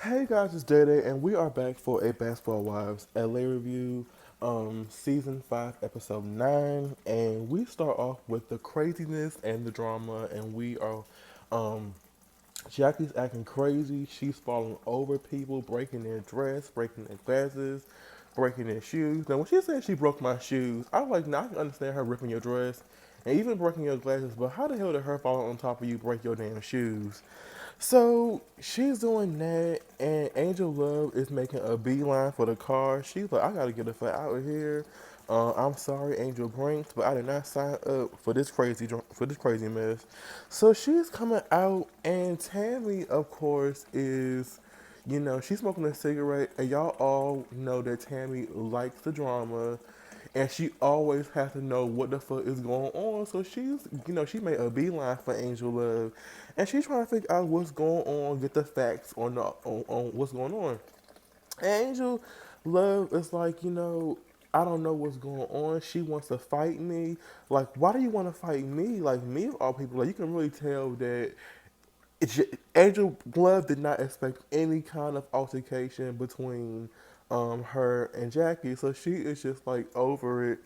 Hey guys, it's Day Day, and we are back for a Basketball Wives LA review, season 5, episode 9. And we start off with the craziness and the drama, and we are, um, Jackie's acting crazy. She's falling over people, breaking their dress, breaking their glasses, breaking their shoes. Now, when she said she broke my shoes, I was like, now I can understand her ripping your dress and even breaking your glasses, but how the hell did her fall on top of you break your damn shoes? So she's doing that, and Angel Love is making a beeline for the car. She's like, I gotta get the fuck out of here. I'm sorry, Angel Brinks, but I did not sign up for this crazy mess. So she's coming out, and Tammy, of course, is, she's smoking a cigarette, and y'all all know that Tammy likes the drama, and she always has to know what the fuck is going on. So she made a beeline for Angel Love, and she's trying to figure out what's going on, get the facts on what's going on. And Angel Love is like, I don't know what's going on. She wants to fight me. Like, why do you want to fight me? Like, me of all people, like, you can really tell that Angel Love did not expect any kind of altercation between her and Jackie, so she is just like over it.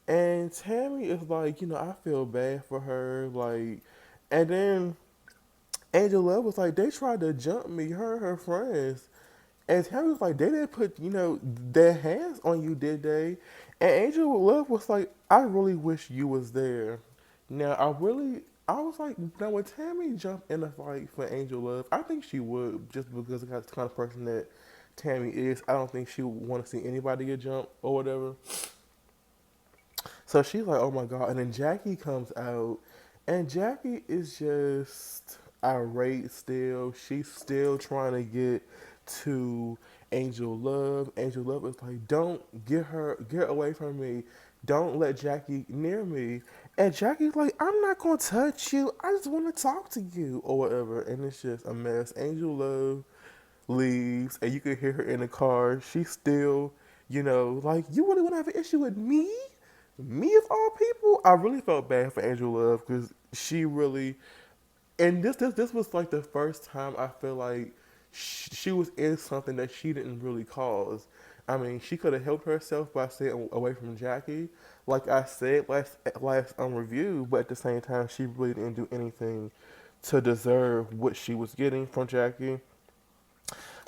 And Tammy is like, I feel bad for her, like, and then Angel Love was like, they tried to jump me, her friends. And Tammy was like, they didn't put, their hands on you, did they? And Angel Love was like, I really wish you was there. Now, I was like, now would Tammy jump in a fight for Angel Love? I think she would, just because of the kind of person that Tammy is. I don't think she would want to see anybody get jumped or whatever. So she's like, oh my God. And then Jackie comes out, and Jackie is just irate still. She's still trying to get to Angel Love. Angel Love is like, don't get away from me. Don't let Jackie near me. And Jackie's like, I'm not going to touch you. I just want to talk to you or whatever. And it's just a mess. Angel Love leaves, and you can hear her in the car. She's still, like, you really want to have an issue with me? Me of all people? I really felt bad for Angel Love because she really, and this was like the first time I feel like she was in something that she didn't really cause. I mean, she could have helped herself by staying away from Jackie, like I said last review. But at the same time, she really didn't do anything to deserve what she was getting from Jackie.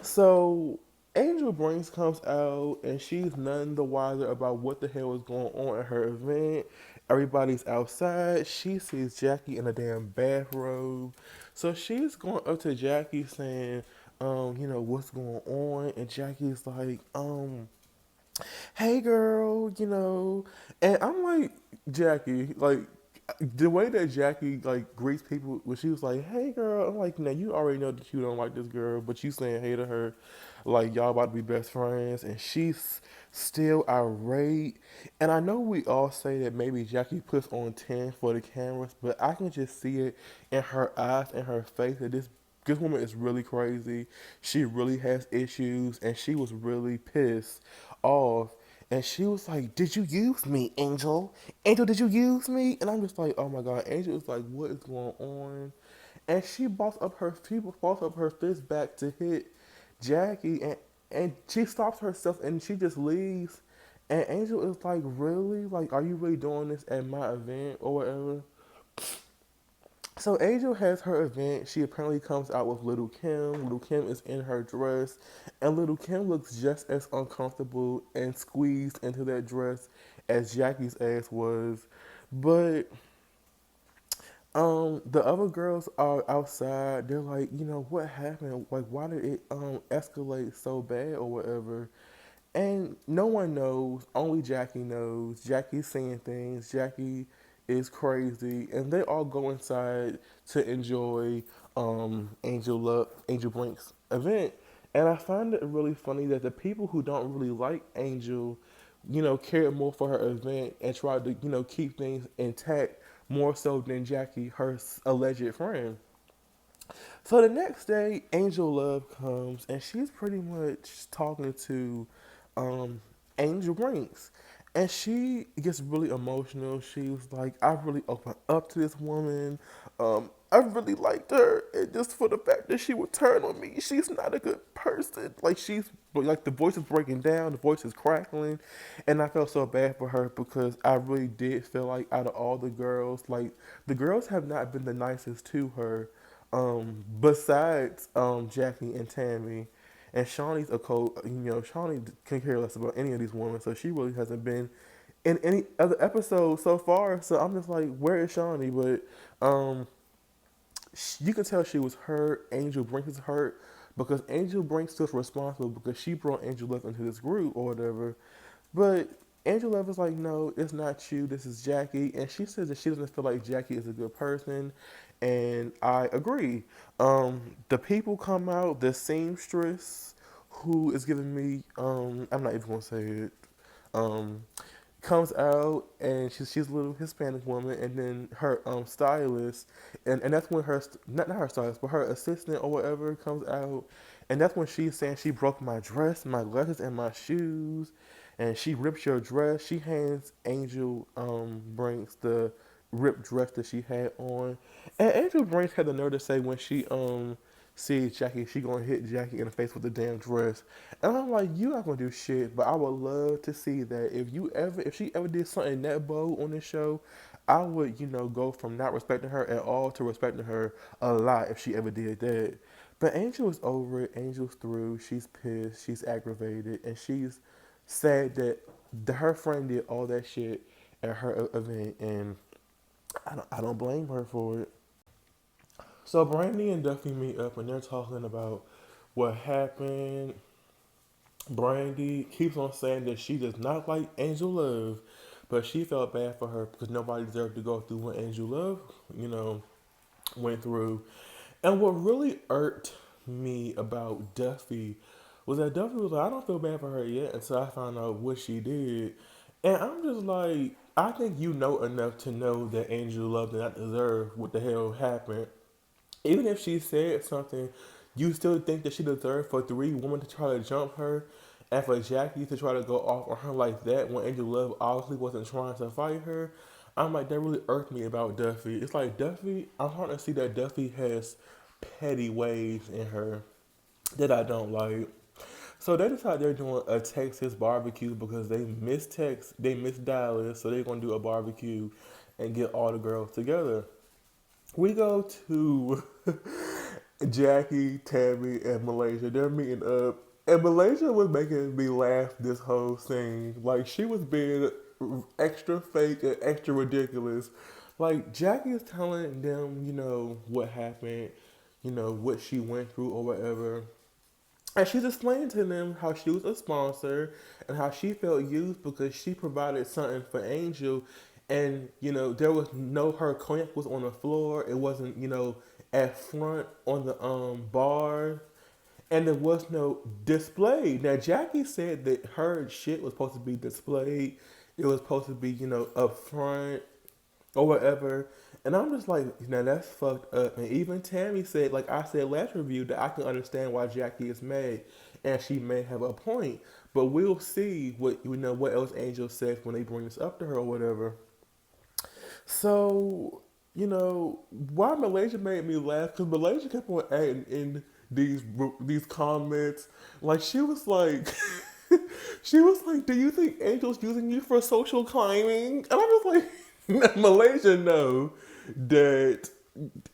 So Angel Brings comes out, and she's none the wiser about what the hell is going on at her event. Everybody's outside. She sees Jackie in a damn bathrobe. So she's going up to Jackie saying, what's going on? And Jackie's like, hey girl, and I'm like, Jackie, like, the way that Jackie like greets people when she was like, hey girl, I'm like, now you already know that you don't like this girl, but you saying hey to her, like y'all about to be best friends, and she's still irate. And I know we all say that maybe Jackie puts on 10 for the cameras, but I can just see it in her eyes and her face that this woman is really crazy. She really has issues, and she was really pissed off. And she was like, did you use me, Angel? Angel, did you use me? And I'm just like, oh my God. Angel is like, what is going on? And she balls up her fist back to hit Jackie, and she stops herself, and she just leaves. And Angel is like, really? Like, are you really doing this at my event or whatever? So Angel has her event. She apparently comes out with Little Kim. Little Kim is in her dress, and Little Kim looks just as uncomfortable and squeezed into that dress as Jackie's ass was. But the other girls are outside. They're like, what happened? Like, why did it escalate so bad or whatever? And no one knows. Only Jackie knows. Jackie's saying things. Jackie is crazy, and they all go inside to enjoy Angel Brink's event. And I find it really funny that the people who don't really like Angel, cared more for her event and tried to, keep things intact more so than Jackie, her alleged friend. So the next day, Angel Love comes, and she's pretty much talking to um, Angel Brinks. And she gets really emotional. She was like, I really opened up to this woman. I really liked her, and just for the fact that she would turn on me, she's not a good person. Like she's like the voice is breaking down, the voice is crackling, and I felt so bad for her because I really did feel like out of all the girls, like the girls have not been the nicest to her, besides Jackie and Tammy. And Shawnee's a cold, Shawnee can care less about any of these women, so she really hasn't been in any other episode so far. So I'm just like, where is Shawnee? But um, you can tell she was hurt. Angel Brink is hurt because Angel Brink still responsible because she brought Angel Love into this group or whatever. But Angel Love is like, no, it's not you. This is Jackie, and she says that she doesn't feel like Jackie is a good person, and I agree. The people come out. The seamstress who is giving me, I'm not even gonna say it. Um, Comes out and she's a little Hispanic woman, and then her stylist, and that's when her not her stylist but her assistant or whatever comes out, and that's when she's saying she broke my dress, my glasses, and my shoes, and she rips your dress. She hands Angel Brinks the ripped dress that she had on, and Angel Brinks had the nerve to say when she see Jackie, she gonna hit Jackie in the face with the damn dress. And I'm like, you not gonna do shit, but I would love to see that. If she ever did something that bold on this show, I would, go from not respecting her at all to respecting her a lot if she ever did that. But Angel is over it. Angel's through. She's pissed. She's aggravated, and she's sad that her friend did all that shit at her event, and I don't blame her for it. So Brandy and Duffy meet up and they're talking about what happened. Brandy keeps on saying that she does not like Angel Love, but she felt bad for her because nobody deserved to go through what Angel Love, went through. And what really irked me about Duffy was that Duffy was like, I don't feel bad for her yet until I found out what she did. And I'm just like, I think you know enough to know that Angel Love did not deserve what the hell happened. Even if she said something, you still think that she deserved for three women to try to jump her and for Jackie to try to go off on her like that when Angel Love obviously wasn't trying to fight her. I'm like, that really irked me about Duffy. It's like Duffy, I'm starting to see that Duffy has petty ways in her that I don't like. So they decide they're doing a Texas barbecue because they miss Dallas, so they're gonna do a barbecue and get all the girls together. We go to Jackie, Tammy, and Malaysia. They're meeting up. And Malaysia was making me laugh this whole scene. Like, she was being extra fake and extra ridiculous. Like, Jackie is telling them, what happened, what she went through or whatever. And she's explaining to them how she was a sponsor and how she felt used because she provided something for Angel. And, there was no, her cognac was on the floor. It wasn't, at front on the bar. And there was no display. Now, Jackie said that her shit was supposed to be displayed. It was supposed to be, up front or whatever. And I'm just like, that's fucked up. And even Tammy said, like I said last review, that I can understand why Jackie is mad, and she may have a point. But we'll see what else Angel says when they bring this up to her or whatever. So, why Malaysia made me laugh because Malaysia kept on adding in these comments. Like she was like, she was like, "Do you think Angel's using you for social climbing?" And I'm just like, Malaysia know that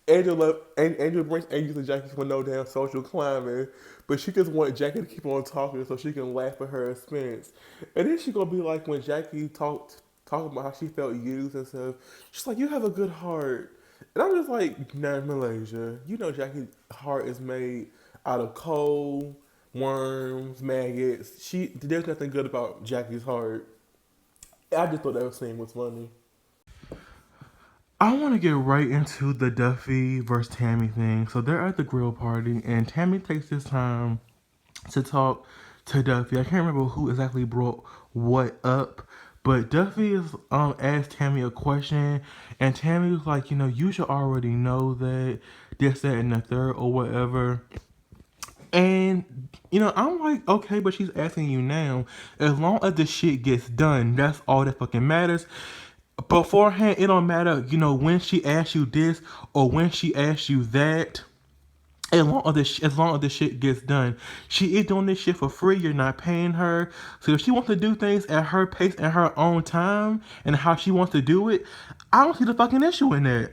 Angel brings Angel and Jackie for no damn social climbing, but she just want Jackie to keep on talking so she can laugh at her expense. And then she gonna be like when Jackie talking about how she felt used and stuff. She's like, "You have a good heart," and I'm just like, "Nah, Malaysia, Jackie's heart is made out of coal, worms, maggots. There's nothing good about Jackie's heart." I just thought that scene was funny. I want to get right into the Duffy versus Tammy thing. So they're at the grill party, and Tammy takes this time to talk to Duffy. I can't remember who exactly brought what up, but Duffy is asked Tammy a question, and Tammy was like, you should already know that this, that, and the third, or whatever. And I'm like, okay, but she's asking you now. As long as the shit gets done, that's all that fucking matters. beforehand, it don't matter, when she asks you this or when she asks you that. As long as the shit gets done, she is doing this shit for free. You're not paying her. So if she wants to do things at her pace and her own time and how she wants to do it, I don't see the fucking issue in that.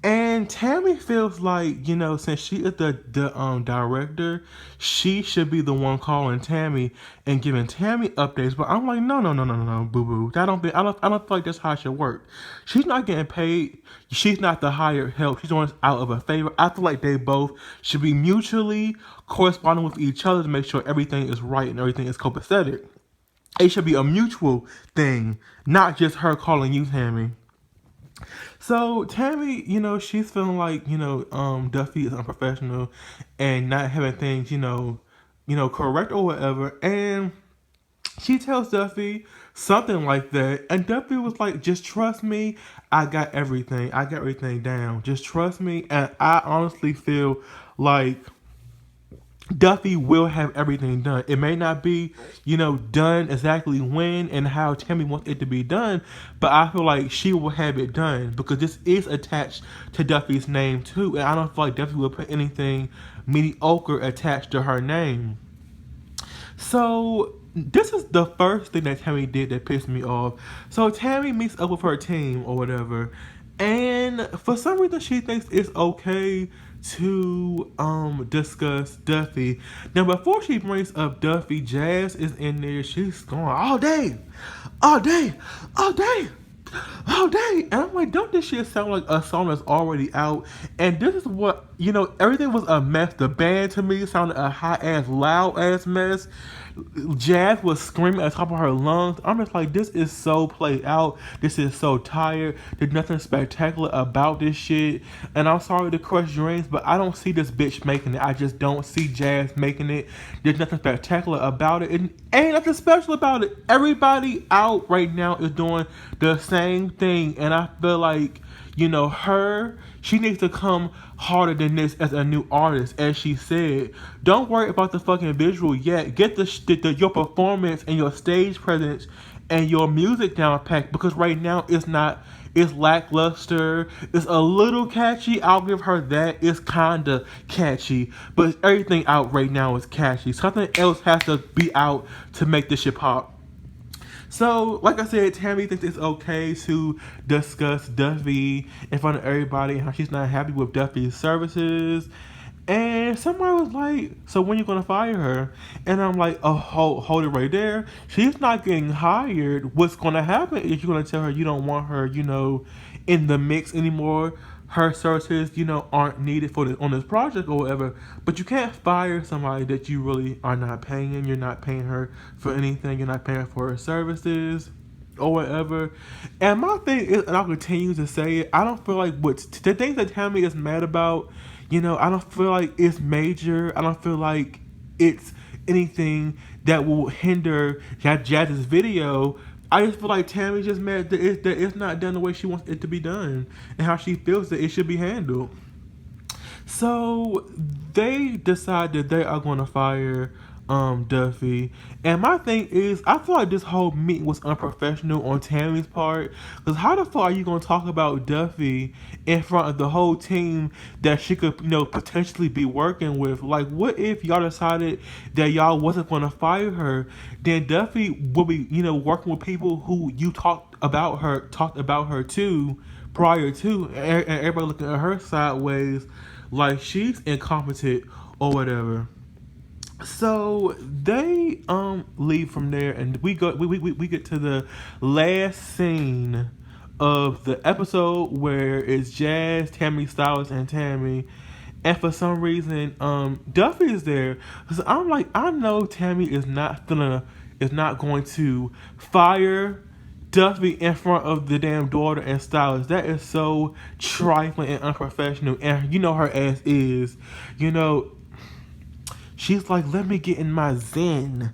And Tammy feels like, since she is the director, she should be the one calling Tammy and giving Tammy updates. But I'm like, no, no, no, no, no, no, boo boo. I don't feel like that's how it should work. She's not getting paid. She's not the hired help. She's doing it out of a favor. I feel like they both should be mutually corresponding with each other to make sure everything is right and everything is copacetic. It should be a mutual thing, not just her calling you, Tammy. So Tammy, she's feeling like, Duffy is unprofessional and not having things, correct or whatever. And she tells Duffy something like that. And Duffy was like, just trust me. I got everything. I got everything down. Just trust me. And I honestly feel like Duffy will have everything done. It may not be, done exactly when and how Tammy wants it to be done, but I feel like she will have it done because this is attached to Duffy's name too, and I don't feel like Duffy will put anything mediocre attached to her name. So this is the first thing that Tammy did that pissed me off. So Tammy meets up with her team or whatever, and for some reason she thinks it's okay to discuss Duffy. Now before she brings up Duffy, Jazz is in there. She's going all day, all day, all day. Oh dang! And I'm like, don't this shit sound like a song that's already out? And this is what everything was a mess. The band to me sounded a hot ass, loud ass mess. Jazz was screaming at the top of her lungs. I'm just like, this is so played out. This is so tired. There's nothing spectacular about this shit. And I'm sorry to crush dreams, but I don't see this bitch making it. I just don't see Jazz making it. There's nothing spectacular about it. And ain't nothing special about it. Everybody out right now is doing the same thing. And I feel like, she needs to come harder than this as a new artist, as she said. Don't worry about the fucking visual yet. Get your performance and your stage presence and your music down packed because right now it's lackluster. It's a little catchy. I'll give her that. It's kinda catchy, but everything out right now is catchy. Something else has to be out to make this shit pop. So, like I said, Tammy thinks it's okay to discuss Duffy in front of everybody and how she's not happy with Duffy's services. And somebody was like, so when you gonna fire her? And I'm like, oh, hold it right there. She's not getting hired. What's gonna happen is you're gonna tell her you don't want her, in the mix anymore. Her services, aren't needed on this project or whatever. But you can't fire somebody that you really are not paying. You're not paying her for anything. You're not paying for her services or whatever. And my thing is, and I'll continue to say it, I don't feel like the things that Tammy is mad about, I don't feel like it's major. I don't feel like it's anything that will hinder Jazz's video. I just feel like Tammy's just mad that it's not done the way she wants it to be done and how she feels that it should be handled. So they decide that they are going to fire Duffy. And my thing is, I feel like this whole meeting was unprofessional on Tammy's part. Because how the fuck are you going to talk about Duffy in front of the whole team that she could, potentially be working with? Like, what if y'all decided that y'all wasn't going to fire her? Then Duffy will be, working with people who you talked about her to prior to, and everybody looking at her sideways like she's incompetent or whatever. So they leave from there, and we get to the last scene of the episode where it's Jazz, Tammy Styles, and Tammy. And for some reason, Duffy is there. So I'm like, I know Tammy is not going to fire Duffy in front of the damn daughter and Styles. That is so trifling and unprofessional. And her ass is, you know, she's like, let me get in my zen.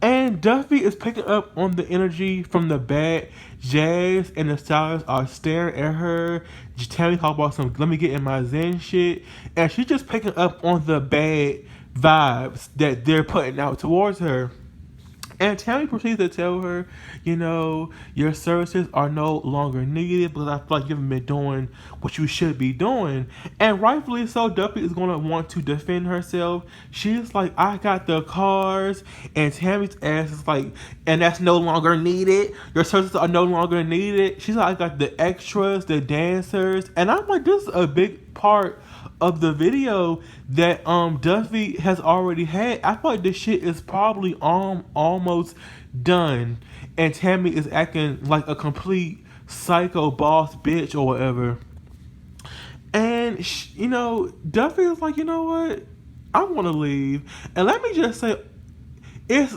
And Duffy is picking up on the energy from the bad. Jazz and the Stylists are staring at her. Tammy talk about some let me get in my zen shit. And she's just picking up on the bad vibes that they're putting out towards her. And Tammy proceeds to tell her, your services are no longer needed because I feel like you haven't been doing what you should be doing. And rightfully so, Duffy is going to want to defend herself. She's like, I got the cars. And Tammy's ass is like, and that's no longer needed. Your services are no longer needed. She's like, I got the extras, the dancers. And I'm like, this is a big part of the video that Duffy has already had. I feel like this shit is probably almost done, and Tammy is acting like a complete psycho boss bitch or whatever. And Duffy is like, you know what? I want to leave, and let me just say, it's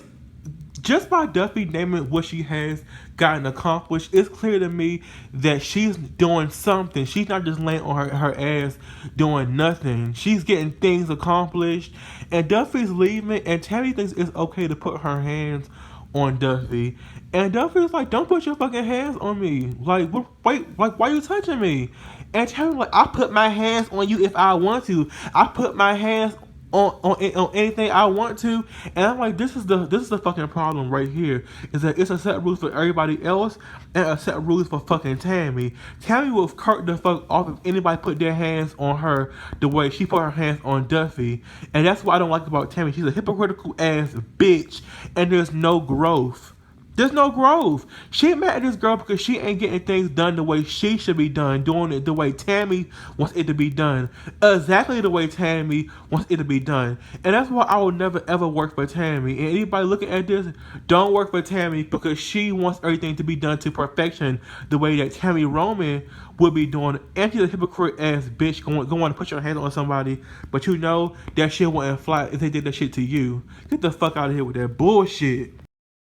just by Duffy naming what she has gotten accomplished, it's clear to me that she's doing something. She's not just laying on her ass doing nothing. She's getting things accomplished. And Duffy's leaving, and Tammy thinks it's okay to put her hands on Duffy. And Duffy's like, don't put your fucking hands on me. Like, wait, like, why are you touching me? And Tammy's like, I put my hands on you if I want to. I put my hands on anything I want to. And I'm like, this is the fucking problem right here, is that it's a set rules for everybody else and a set rules for fucking Tammy. Tammy will curt the fuck off if anybody put their hands on her the way she put her hands on Duffy. And that's what I don't like about Tammy. She's a hypocritical ass bitch, and there's no growth. There's no growth. She ain't mad at this girl because she ain't getting things done the way she should be done, doing it the way Tammy wants it to be done. Exactly the way Tammy wants it to be done. And that's why I will never ever work for Tammy. And anybody looking at this, don't work for Tammy because she wants everything to be done to perfection the way that Tammy Roman would be doing. And she's a hypocrite ass bitch going to put your hand on somebody, but you know that shit wouldn't fly if they did that shit to you. Get the fuck out of here with that bullshit.